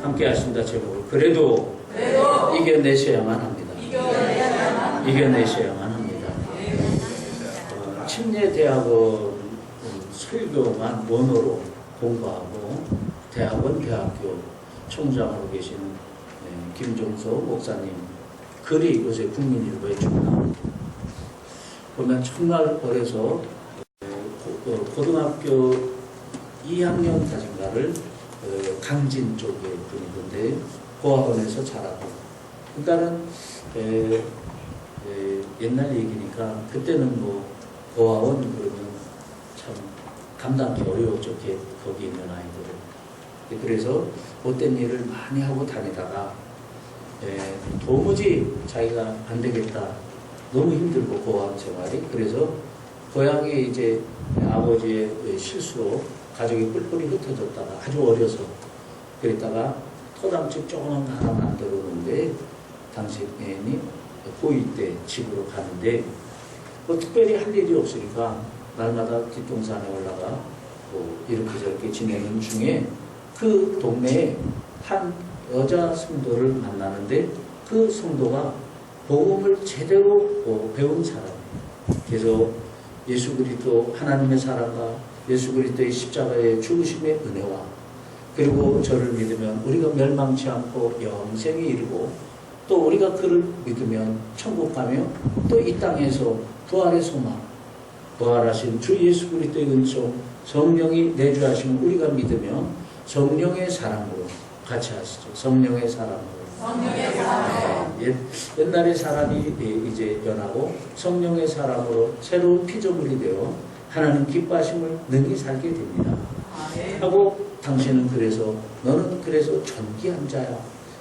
함께 하신다 제목을 그래도 이겨내셔야만 합니다. 이겨내셔야만 합니다. 침례대학원 설교만 원어로 공부하고 대학원 대학교 총장으로 계시는 김종서 목사님 글이 요새 국민일보에 쭉 나옵니다. 보면 첫날 어려서 고등학교 2학년 까지인가를 강진 쪽에 분이던데 고아원에서 자라고 그러니까는 옛날 얘기니까 그때는 뭐 고아원 그러면 참 감당하기 어려웠죠. 거기 있는 아이들은. 그래서 못된 일을 많이 하고 다니다가 도무지 자기가 안 되겠다. 너무 힘들고 고아원 생활이. 그래서 고향이 이제 아버지의 실수로 가족이 뿔뿔이 흩어졌다가 아주 어려서 그랬다가 토담집 조그만 거 하나 만들어 놓는데 당신이 고2 때 집으로 가는데 뭐 특별히 할 일이 없으니까 날마다 뒷동산에 올라가 뭐 이렇게 저렇게 지내는 중에 그 동네에 한 여자 성도를 만나는데 그 성도가 복음을 제대로 배운 사람이에요. 그래서 예수 그리스도 하나님의 사랑과 예수 그리스도의 십자가의 죽으심의 은혜와 그리고 저를 믿으면 우리가 멸망치 않고 영생에 이르고 또 우리가 그를 믿으면 천국 가며 또 이 땅에서 부활의 소망, 부활하신 주 예수 그리스도의 은총, 성령이 내주하시면 우리가 믿으며 성령의 사랑으로 같이 하시죠. 성령의 사랑으로. 성령의 사랑. 옛날의 사람이 이제 변하고 성령의 사랑으로 새로운 피조물이 되어 하나님 기뻐하심을 능히 살게 됩니다. 하고 당신은 그래서 너는 그래서 존귀한 자야.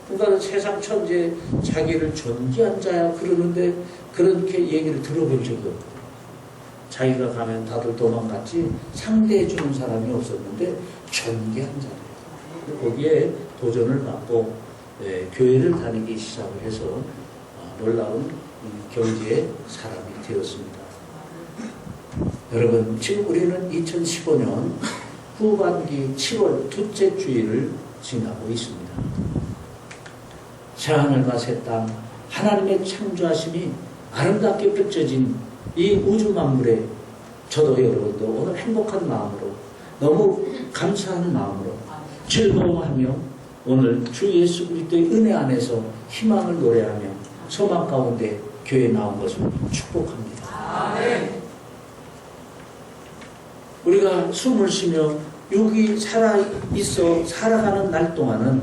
그러니까 세상 천지에 자기를 존귀한 자야 그러는데 그렇게 얘기를 들어본 적이 없고 자기가 가면 다들 도망갔지 상대해 주는 사람이 없었는데 존귀한 자예요. 거기에 도전을 받고 교회를 다니기 시작을 해서 놀라운 경지의 사람이 되었습니다. 여러분 지금 우리는 2015년 후반기 7월 둘째 주일을 지나고 있습니다. 새하늘과 새 땅 하나님의 창조하심이 아름답게 펼쳐진 이 우주 만물에 저도 여러분도 오늘 행복한 마음으로 너무 감사하는 마음으로 즐거워하며 오늘 주 예수 그리스도의 은혜 안에서 희망을 노래하며 소망 가운데 교회에 나온 것을 축복합니다. 아멘. 우리가 숨을 쉬며 여기 살아있어 살아가는 날 동안은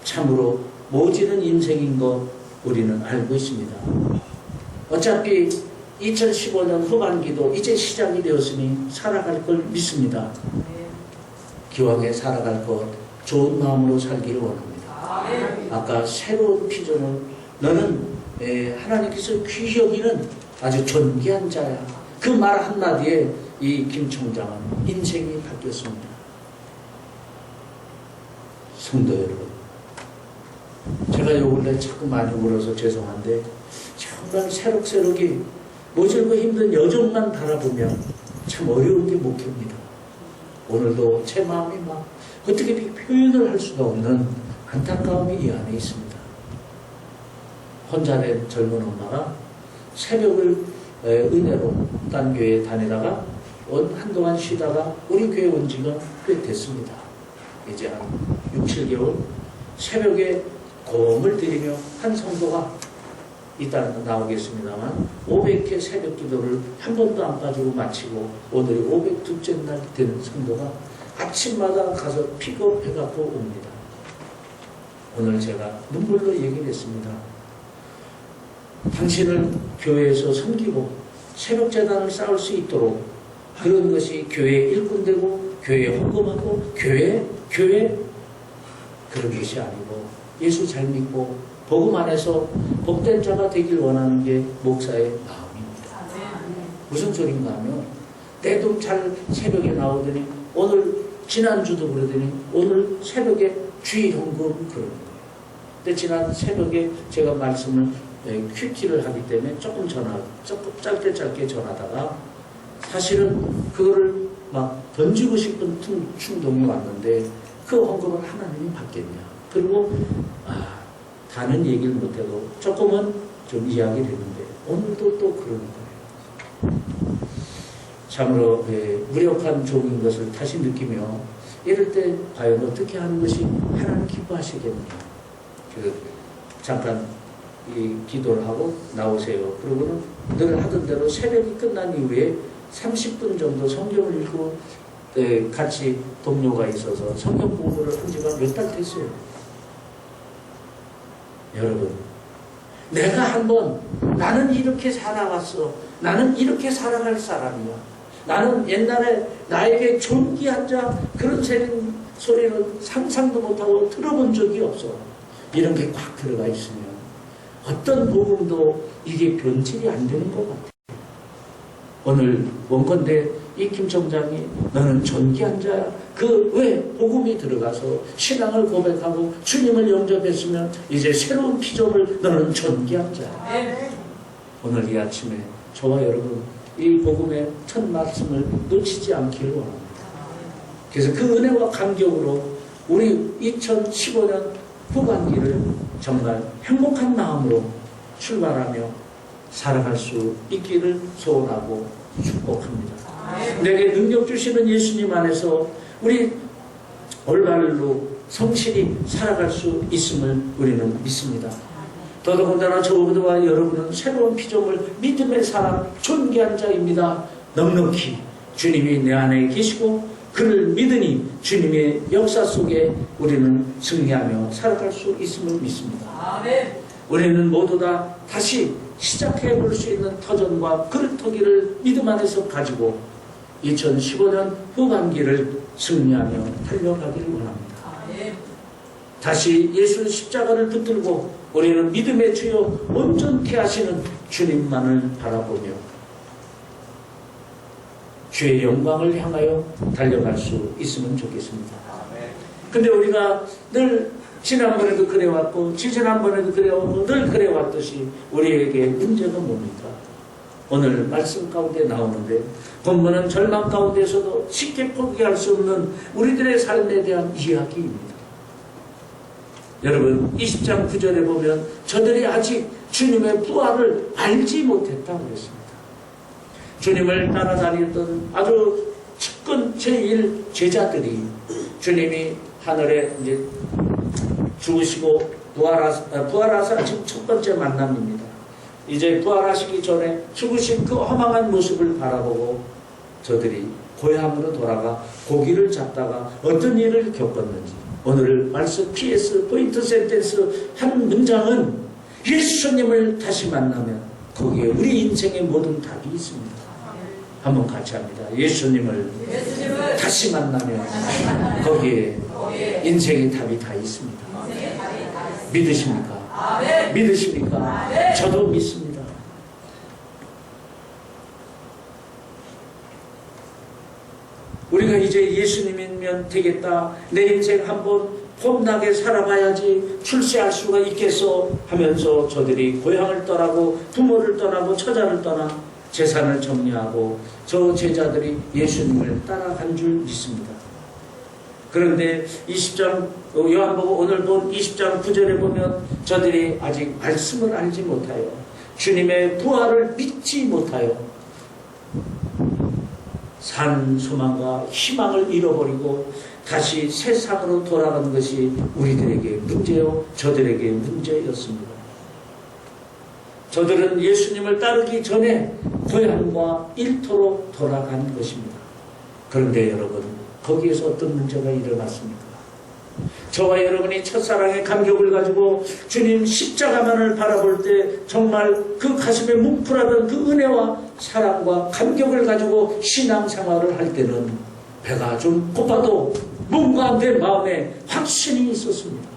참으로 모지는 인생인 것 우리는 알고 있습니다. 어차피 2015년 후반기도 이제 시작이 되었으니 살아갈 걸 믿습니다. 기왕에 살아갈 것 좋은 마음으로 살기를 원합니다. 아까 새로운 피조물 너는 하나님께서 귀히 여기는 아주 존귀한 자야. 그 말 한마디에 이 김 총장은 인생이 바뀌었습니다. 성도 여러분, 제가 요 근래 자꾸 많이 울어서 죄송한데 정말 새록새록이 모질고 힘든 여정만 바라보면 참 어려운 게 목표입니다. 오늘도 제 마음이 막 어떻게 표현을 할 수가 없는 안타까움이 이 안에 있습니다. 혼자 된 젊은 엄마가 새벽을 은혜로 딴 교회에 다니다가 한동안 쉬다가 우리 교회 온 지가 꽤 됐습니다. 이제 한 6, 7개월 새벽에 고음을 드리며 한 성도가 이따 나오겠습니다만 500회 새벽 기도를 한 번도 안 빠지고 마치고 오늘이 502째 날 되는 성도가 아침마다 가서 픽업해갖고 옵니다. 오늘 제가 눈물로 얘기를 했습니다. 당신을 교회에서 섬기고 새벽재단을 쌓을 수 있도록 그런 것이 교회에 일꾼되고 교회에 헌금하고 교회 그런 것이 아니고 예수 잘 믿고 복음 안에서 복된 자가 되길 원하는 게 목사의 마음입니다. 무슨 소린가 하면 때도 잘 새벽에 나오더니 오늘 지난주도 그러더니 오늘 새벽에 주일 헌금 그러는 거예요. 근데 지난 새벽에 제가 말씀을 큐티를 하기 때문에 조금 짧게 전하다가 사실은 그거를 막 던지고 싶은 충동이 왔는데 그 헌금을 하나님이 받겠냐. 그리고 다는 얘기를 못해도 조금은 좀 이야기를 했는데 오늘도 또 그러는 거예요. 참으로 무력한 종인 것을 다시 느끼며 이럴 때 과연 어떻게 하는 것이 하나님 기뻐하시겠느냐. 잠깐 기도를 하고 나오세요. 그러고는 늘 하던 대로 새벽이 끝난 이후에 30분 정도 성경을 읽고 같이 동료가 있어서 성경 공부를 한 지가 몇 달 됐어요. 여러분, 내가 한번 나는 이렇게 살아왔어. 나는 이렇게 살아갈 사람이야. 나는 옛날에 나에게 존귀한 자 그런 소리는 상상도 못하고 들어본 적이 없어. 이런 게 꽉 들어가 있으면 어떤 복음도 이게 변질이 안 되는 것 같아요. 오늘 원건대 이 김 총장이 너는 존귀한 자야. 왜 복음이 들어가서 신앙을 고백하고 주님을 영접했으면 이제 새로운 피조물 너는 존귀한 자야. 오늘 이 아침에 저와 여러분 이 복음의 첫 말씀을 놓치지 않기를 원합니다. 그래서 그 은혜와 감격으로 우리 2015년 후반기를 정말 행복한 마음으로 출발하며 살아갈 수 있기를 소원하고 축복합니다. 내게 능력 주시는 예수님 안에서 우리 올바르로 성실히 살아갈 수 있음을 우리는 믿습니다. 더더군다나 저보다와 여러분은 새로운 피조물, 믿음의 사람, 존귀한 자입니다. 넉넉히 주님이 내 안에 계시고 그를 믿으니 주님의 역사 속에 우리는 승리하며 살아갈 수 있음을 믿습니다. 우리는 모두 다 다시 시작해 볼 수 있는 터전과 그릇터기를 믿음 안에서 가지고 2015년 후반기를 승리하며 달려가기를 원합니다. 다시 예수 십자가를 붙들고 우리는 믿음의 주여 온전케 하시는 주님만을 바라보며 주의 영광을 향하여 달려갈 수 있으면 좋겠습니다. 근데 우리가 늘 지난번에도 그래왔고 지지난번에도 그래왔고 늘 그래왔듯이 우리에게 문제가 뭡니까? 오늘 말씀 가운데 나오는데 본문은 절망 가운데서도 쉽게 포기할 수 없는 우리들의 삶에 대한 이야기입니다. 여러분 20장 9절에 보면 저들이 아직 주님의 부활을 알지 못했다고 그랬습니다. 주님을 따라다니던 아주 측근 제1 제자들이 주님이 하늘에 이제 죽으시고 부활하사 지금 첫 번째 만남입니다. 이제 부활하시기 전에 죽으신 그 허망한 모습을 바라보고 저들이 고향으로 돌아가 고기를 잡다가 어떤 일을 겪었는지 오늘 말씀 PS 포인트 센텐스 한 문장은 예수님을 다시 만나면 거기에 우리 인생의 모든 답이 있습니다. 한번 같이 합니다. 예수님을 다시 만나면 거기에 인생의 답이 다 있습니다. 믿으십니까? 믿으십니까? 저도 믿습니다. 우리가 이제 예수님이면 되겠다. 내 인생 한번 폼나게 살아봐야지 출세할 수가 있겠어 하면서 저들이 고향을 떠나고 부모를 떠나고 처자를 떠나 재산을 정리하고 저 제자들이 예수님을 따라간 줄 믿습니다. 그런데 20장 요한복음 오늘 본 20장 9절에 보면 저들이 아직 말씀을 알지 못하여 주님의 부활을 믿지 못하여 산 소망과 희망을 잃어버리고 다시 세상으로 돌아가는 것이 우리들에게 문제요 저들에게 문제였습니다. 저들은 예수님을 따르기 전에 고향과 일터로 돌아간 것입니다. 그런데 여러분 거기에서 어떤 문제가 일어났습니까? 저와 여러분이 첫사랑의 감격을 가지고 주님 십자가만을 바라볼 때 정말 그 가슴에 뭉클하던 그 은혜와 사랑과 감격을 가지고 신앙생활을 할 때는 배가 좀 고파도 뭔가 내 마음에 확신이 있었습니다.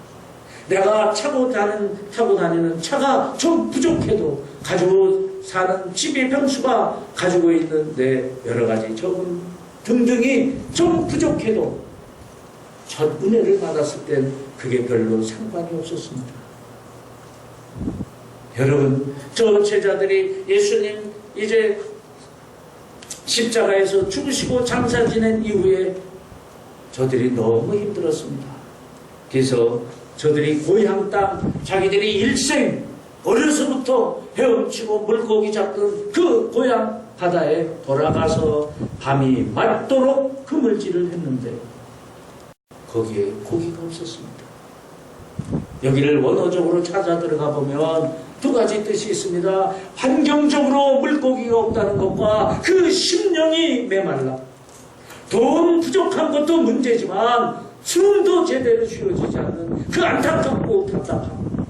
내가 타고 다니는 차가 좀 부족해도 가지고 사는 집의 병수가 가지고 있는 내 여러 가지 적은 등등이 좀 부족해도 첫 은혜를 받았을 땐 그게 별로 상관이 없었습니다. 여러분, 저 제자들이 예수님 이제 십자가에서 죽으시고 장사 지낸 이후에 저들이 너무 힘들었습니다. 그래서 저들이 고향 땅, 자기들이 일생 어려서부터 헤엄치고 물고기 잡던 그 고향 바다에 돌아가서 밤이 맑도록 그물질을 했는데 거기에 고기가 없었습니다. 여기를 원어적으로 찾아 들어가 보면 두 가지 뜻이 있습니다. 환경적으로 물고기가 없다는 것과 그 심령이 메말라. 돈 부족한 것도 문제지만 숨도 제대로 쉬어지지 않는 그 안타깝고 답답함.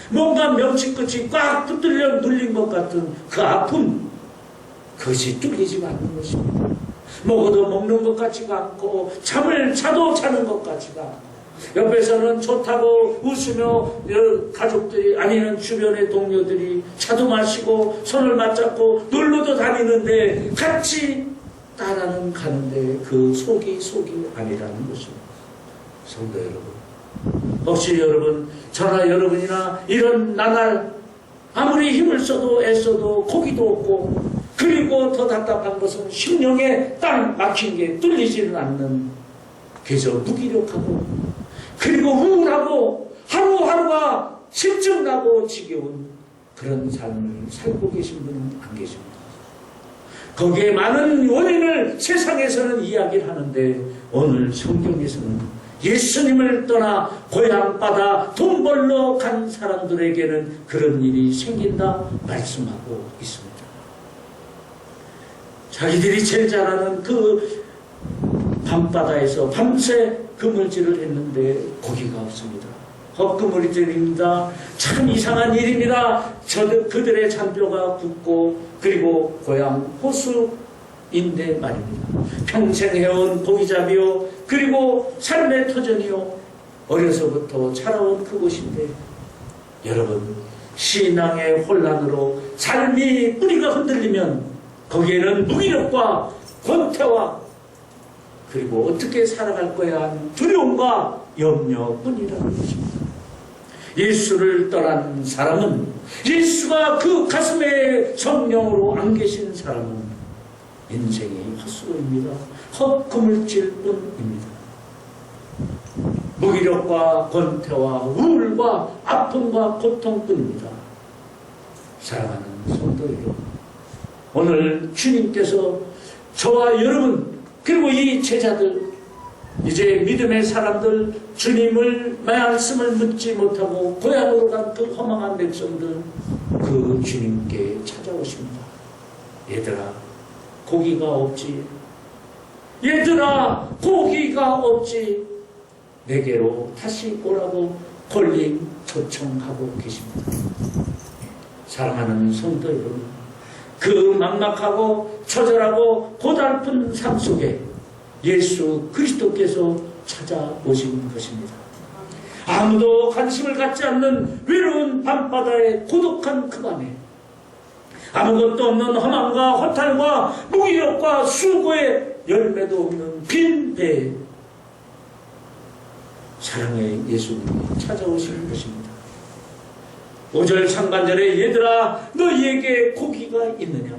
뭔가 명치끝이 꽉 붙들려 눌린 것 같은 그 아픔. 그것이 뚫리지 않는 것입니다. 먹어도 먹는 것 같지가 않고 잠을 자도 자는 것 같지가 않고 옆에서는 좋다고 웃으며 가족들이 아니면 주변의 동료들이 차도 마시고 손을 맞잡고 놀러도 다니는데 같이 따라는 가는데 그 속이 아니라는 것입니다. 성도 여러분, 혹시 여러분 저나 여러분이나 이런 나날 아무리 힘을 써도 애써도 고기도 없고 그리고 더 답답한 것은 심령에 딱 막힌 게 뚫리지는 않는 그래서 무기력하고 그리고 우울하고 하루하루가 실증나고 지겨운 그런 삶을 살고 계신 분은 안 계십니다. 거기에 많은 원인을 세상에서는 이야기를 하는데 오늘 성경에서는 예수님을 떠나 고향바다 돈 벌러 간 사람들에게는 그런 일이 생긴다 말씀하고 있습니다. 자기들이 제일 잘하는 그 밤바다에서 밤새 그물질을 했는데 고기가 없습니다. 헛그물질입니다. 참 이상한 일입니다. 그들의 잔뼈가 굳고 그리고 고향 호수인데 말입니다. 평생 해온 고기잡이요 그리고 삶의 터전이요 어려서부터 자라온 그곳인데 여러분 신앙의 혼란으로 삶이 뿌리가 흔들리면 거기에는 무기력과 권태와 그리고 어떻게 살아갈 거야 하는 두려움과 염려뿐이라는 것입니다. 예수를 떠난 사람은 예수가 그 가슴에 성령으로 안 계신 사람은 인생이 헛수고입니다. 헛그물질뿐입니다. 무기력과 권태와 우울과 아픔과 고통뿐입니다. 사랑하는 성도 여러분, 오늘 주님께서 저와 여러분 그리고 이 제자들 이제 믿음의 사람들 주님을 말씀을 묻지 못하고 고향으로 간 그 허망한 백성들 그 주님께 찾아오십니다. 얘들아 고기가 없지. 얘들아 고기가 없지. 내게로 다시 오라고 권림 초청하고 계십니다. 사랑하는 성도 여러분, 그 막막하고 처절하고 고달픈 삶 속에 예수 그리스도께서 찾아오신 것입니다. 아무도 관심을 갖지 않는 외로운 밤바다의 고독한 그 밤에 아무것도 없는 허망과 허탈과 무기력과 수고의 열매도 없는 빈 배에 사랑의 예수님이 찾아오신 것입니다. 5절 상반절에 얘들아 너희에게 고기가 있느냐.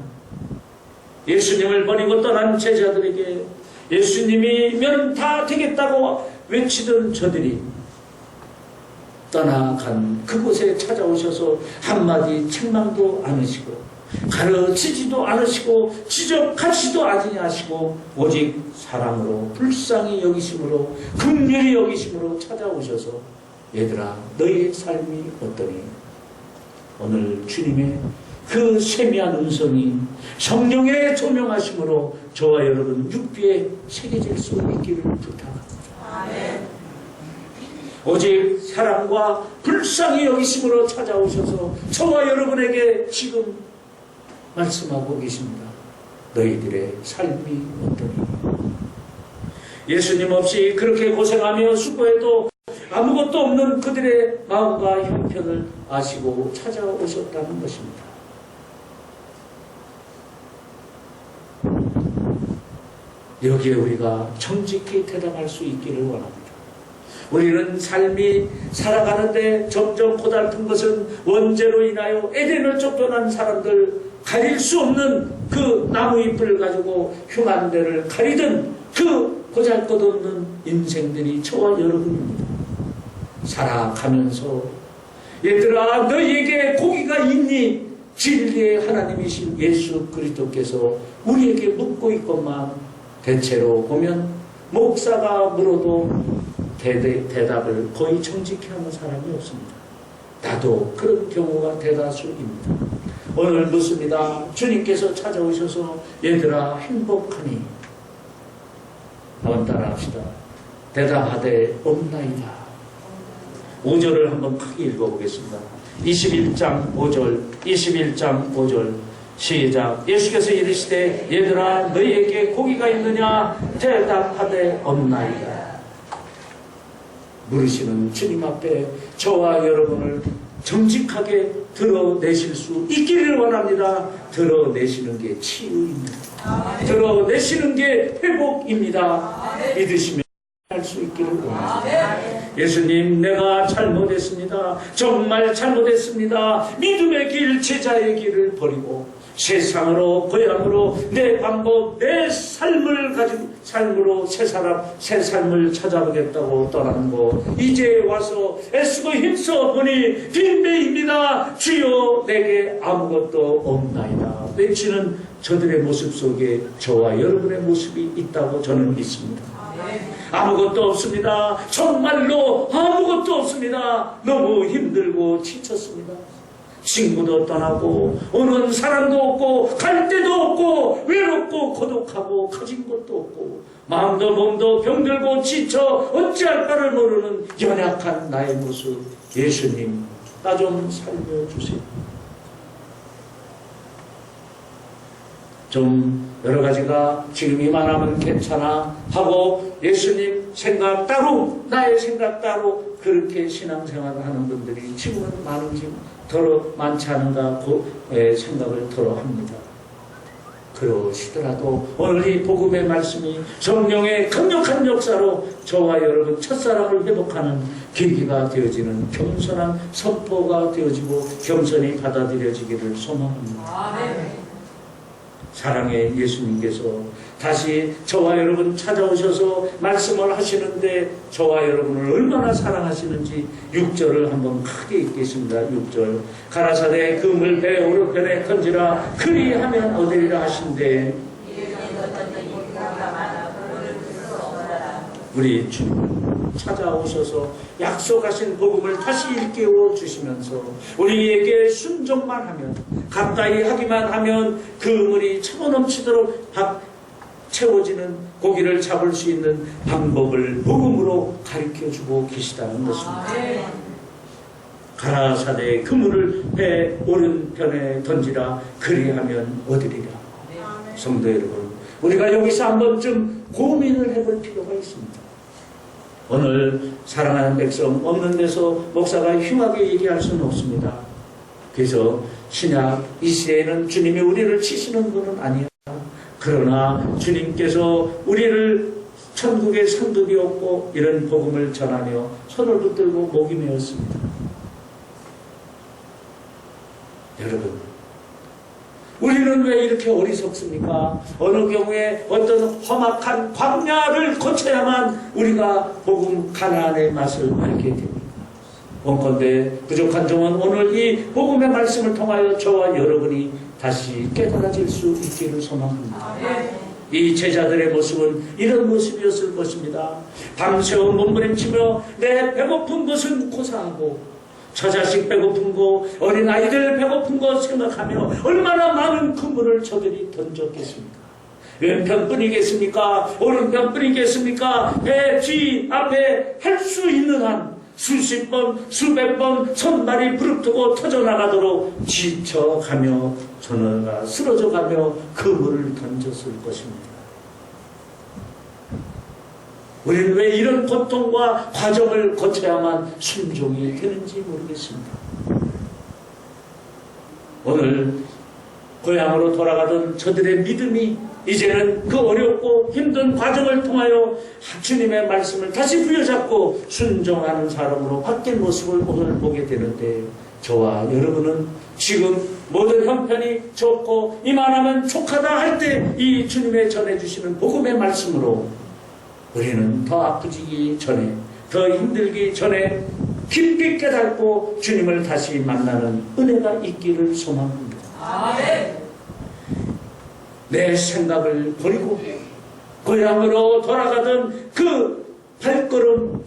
예수님을 버리고 떠난 제자들에게 예수님이면 다 되겠다고 외치던 저들이 떠나간 그곳에 찾아오셔서 한마디 책망도 않으시고 가르치지도 않으시고 지적하시도 아니하시고 오직 사랑으로 불쌍히 여기심으로 긍휼히 여기심으로 찾아오셔서 얘들아 너희의 삶이 어떠니. 오늘 주님의 그 세미한 음성이 성령의 조명하심으로 저와 여러분 육비에 새겨질 수 있기를 부탁합니다. 아멘. 오직 사랑과 불쌍히 여기심으로 찾아오셔서 저와 여러분에게 지금 말씀하고 계십니다. 너희들의 삶이 어떠니. 예수님 없이 그렇게 고생하며 수고해도 아무것도 없는 그들의 마음과 형편을 아시고 찾아오셨다는 것입니다. 여기에 우리가 정직히 대답할 수 있기를 원합니다. 우리는 삶이 살아가는데 점점 고달픈 것은 원죄로 인하여 에덴을 쫓겨난 사람들 가릴 수 없는 그 나무 잎을 가지고 흉한 데를 가리던 그 보잘것없는 인생들이 저와 여러분입니다. 살아가면서 얘들아 너희에게 고기가 있니? 진리의 하나님이신 예수 그리스도께서 우리에게 묻고 있건만 대체로 보면 목사가 물어도 대답을 거의 정직히 하는 사람이 없습니다. 나도 그런 경우가 대다수입니다. 오늘 묻습니다. 주님께서 찾아오셔서 얘들아 행복하니? 한번 따라합시다. 대답하되 없나이다. 5절을 한번 크게 읽어보겠습니다. 21장 5절 시작. 예수께서 이르시되 얘들아 너희에게 고기가 있느냐? 대답하되 없나이다. 물으시는 주님 앞에 저와 여러분을 정직하게 드러내실 수 있기를 원합니다. 드러내시는 게 치유입니다. 드러내시는 게 회복입니다. 믿으시면 할 수 있기를 원합니다. 예수님 내가 잘못했습니다. 정말 잘못했습니다. 믿음의 길 제자의 길을 버리고 세상으로 고향으로 내 방법 내 삶을 가지고 삶으로 새 삶을 찾아보겠다고 떠나는 거 이제 와서 애쓰고 힘써 보니 빈배입니다. 주여 내게 아무것도 없나이다 외치는 저들의 모습 속에 저와 여러분의 모습이 있다고 저는 믿습니다. 아무것도 없습니다. 정말로 아무것도 없습니다. 너무 힘들고 지쳤습니다. 친구도 떠나고 오는 사람도 없고 갈 데도 없고 외롭고 고독하고 가진 것도 없고 마음도 몸도 병들고 지쳐 어찌할 바를 모르는 연약한 나의 모습 예수님 나 좀 살려주세요. 좀 여러 가지가 지금 이만하면 괜찮아 하고 예수님 생각 따로 나의 생각 따로 그렇게 신앙생활을 하는 분들이 지금은 많은지 더러 많지 않은가 생각을 더러 합니다. 그러시더라도 오늘 이 복음의 말씀이 성령의 강력한 역사로 저와 여러분 첫사랑을 회복하는 계기가 되어지는 겸손한 선포가 되어지고 겸손히 받아들여지기를 소망합니다. 사랑의 예수님께서 다시 저와 여러분 찾아오셔서 말씀을 하시는데 저와 여러분을 얼마나 사랑하시는지 6절을 한번 크게 읽겠습니다. 6절 가라사대 그물 배 오른편에 던지라 그리하면 얻으리라 하신대 우리 주님 찾아오셔서 약속하신 복음을 다시 일깨워 주시면서 우리에게 순종만 하면 가까이 하기만 하면 그 물이 차고넘치도록 채워지는 고기를 잡을 수 있는 방법을 복음으로 가르쳐주고 계시다는 것입니다. 가라사대 그물을 배 오른편에 던지라 그리하면 얻으리라. 성도 여러분 우리가 여기서 한 번쯤 고민을 해볼 필요가 있습니다. 오늘 사랑하는 백성 없는 데서 목사가 흉하게 얘기할 수는 없습니다. 그래서 신약 이 시대에는 주님이 우리를 치시는 분은 아니야. 그러나 주님께서 우리를 천국의 상급이 없고 이런 복음을 전하며 손을 붙들고 목이 메었습니다. 여러분 우리는 왜 이렇게 어리석습니까? 어느 경우에 어떤 험악한 광야를 거쳐야만 우리가 복음 가나안의 맛을 알게 됩니다. 원컨대 부족한 종은 오늘 이 복음의 말씀을 통하여 저와 여러분이 다시 깨달아질 수 있기를 소망합니다. 이 제자들의 모습은 이런 모습이었을 것입니다. 밤새워 몸부림치며 내 배고픈 것은 고사하고 저 자식 배고픈 거, 어린 아이들 배고픈 거 생각하며 얼마나 많은 그물을 저들이 던졌겠습니까? 왼편뿐이겠습니까? 오른편뿐이겠습니까? 배 뒤 앞에 할 수 있는 한 수십 번, 수백 번 손발이 부릅뜨고 터져나가도록 지쳐가며 전화가 쓰러져가며 그물을 던졌을 것입니다. 우리는 왜 이런 고통과 과정을 거쳐야만 순종이 되는지 모르겠습니다. 오늘 고향으로 돌아가던 저들의 믿음이 이제는 그 어렵고 힘든 과정을 통하여 주님의 말씀을 다시 부여잡고 순종하는 사람으로 바뀐 모습을 오늘 보게 되는데 저와 여러분은 지금 모든 형편이 좋고 이만하면 족하다 할 때 이 주님의 전해주시는 복음의 말씀으로 우리는 더 아프지기 전에, 더 힘들기 전에 깊이 깨닫고 주님을 다시 만나는 은혜가 있기를 소망합니다. 아멘. 내 생각을 버리고 고향으로 돌아가던 그 발걸음,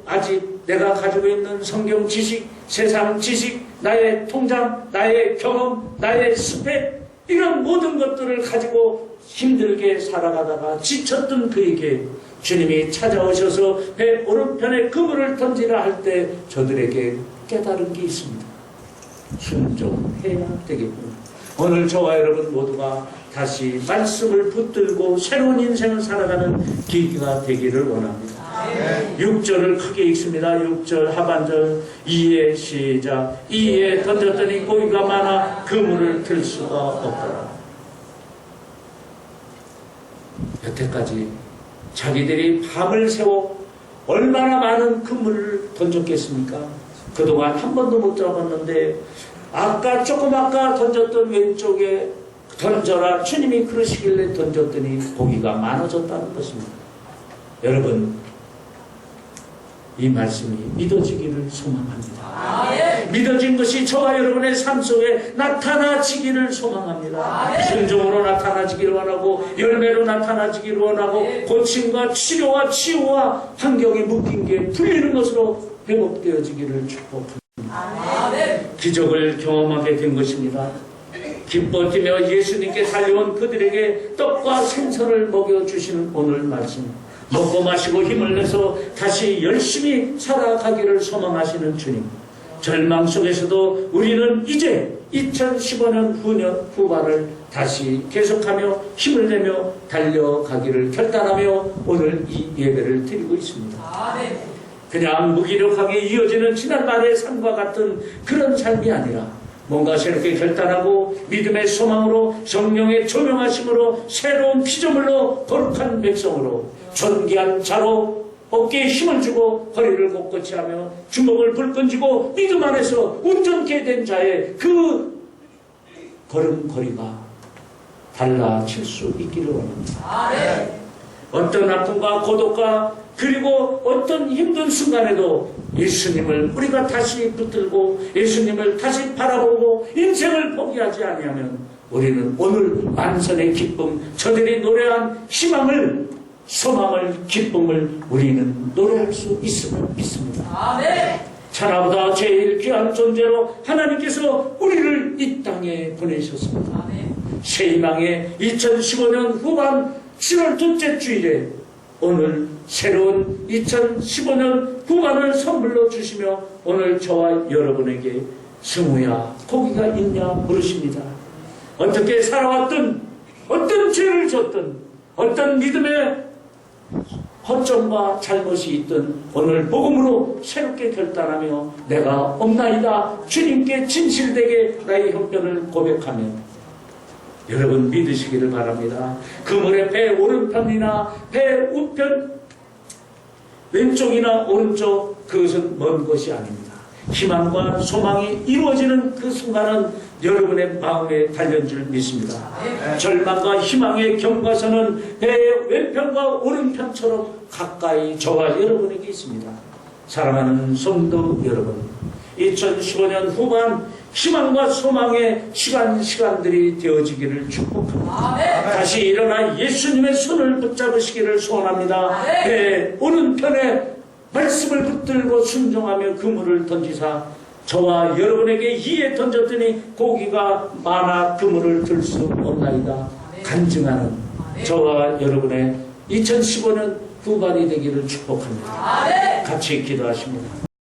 아직 내가 가지고 있는 성경 지식, 세상 지식, 나의 통장, 나의 경험, 나의 스펙, 이런 모든 것들을 가지고 힘들게 살아가다가 지쳤던 그에게 주님이 찾아오셔서 배 오른편에 그물을 던지라 할 때 저들에게 깨달은 게 있습니다. 순종해야 되겠구나. 오늘 저와 여러분 모두가 다시 말씀을 붙들고 새로운 인생을 살아가는 계기가 되기를 원합니다. 6절을 크게 읽습니다. 6절 하반절. 이에 시작. 이에 던졌더니 고기가 많아 그물을 들 수가 없더라. 여태까지 자기들이 밤을 새워 얼마나 많은 그물을 던졌겠습니까? 그동안 한 번도 못 잡았는데 아까 던졌던 왼쪽에 던져라 주님이 그러시길래 던졌더니 고기가 많아졌다는 것입니다. 여러분, 이 말씀이 믿어지기를 소망합니다. 믿어진 것이 저와 여러분의 삶 속에 나타나지기를 소망합니다. 순종으로 나타나지기를 원하고 열매로 나타나지기를 원하고 고침과 치료와 치유와 환경에 묶인 게 풀리는 것으로 회복되어지기를 축복합니다. 기적을 경험하게 된 것입니다. 기뻐 뛰며 예수님께 달려온 그들에게 떡과 생선을 먹여주시는 오늘 말씀, 먹고 마시고 힘을 내서 다시 열심히 살아가기를 소망하시는 주님, 절망 속에서도 우리는 이제 2015년 후반을 다시 계속하며 힘을 내며 달려가기를 결단하며 오늘 이 예배를 드리고 있습니다. 그냥 무기력하게 이어지는 지난 말의 삶과 같은 그런 삶이 아니라 뭔가 새롭게 결단하고 믿음의 소망으로 성령의 조명하심으로 새로운 피조물로 거룩한 백성으로 존귀한 자로 어깨에 힘을 주고 허리를 곧것이 하며 주먹을 불끈 쥐고 믿음 안에서 온전케 된 자의 그 걸음걸이가 달라질 수 있기를 원합니다. 어떤 아픔과 고독과 그리고 어떤 힘든 순간에도 예수님을 우리가 다시 붙들고 예수님을 다시 바라보고 인생을 포기하지 아니하면 우리는 오늘 만선의 기쁨, 저들이 노래한 희망을, 소망을, 기쁨을 우리는 노래할 수 있음을 믿습니다. 천하보다 제일 귀한 존재로 하나님께서 우리를 이 땅에 보내셨습니다. 새 희망의 2015년 후반 7월 둘째 주일에 오늘 새로운 2015년 후반을 선물로 주시며 오늘 저와 여러분에게 승우야 고기가 있냐 물으십니다. 어떻게 살아왔든 어떤 죄를 졌든 어떤 믿음의 허점과 잘못이 있든 오늘 복음으로 새롭게 결단하며 내가 없나이다 주님께 진실되게 나의 형편을 고백하며 여러분 믿으시기를 바랍니다. 그물의 배 오른편이나 배 우편 왼쪽이나 오른쪽 그것은 먼 것이 아닙니다. 희망과 소망이 이루어지는 그 순간은 여러분의 마음에 달린 줄 믿습니다. 절망과 희망의 경과선은 배의 왼편과 오른편처럼 가까이 저와 여러분에게 있습니다. 사랑하는 성도 여러분, 2015년 후반 희망과 소망의 시간들이 되어지기를 축복합니다. 다시 일어나 예수님의 손을 붙잡으시기를 소원합니다. 배 오른편에 말씀을 붙들고 순종하며 그물을 던지사 저와 여러분에게 이에 던졌더니 고기가 많아 그물을 들 수 없나이다 간증하는 저와 여러분의 2015년 후반이 되기를 축복합니다. 같이 기도하십니다.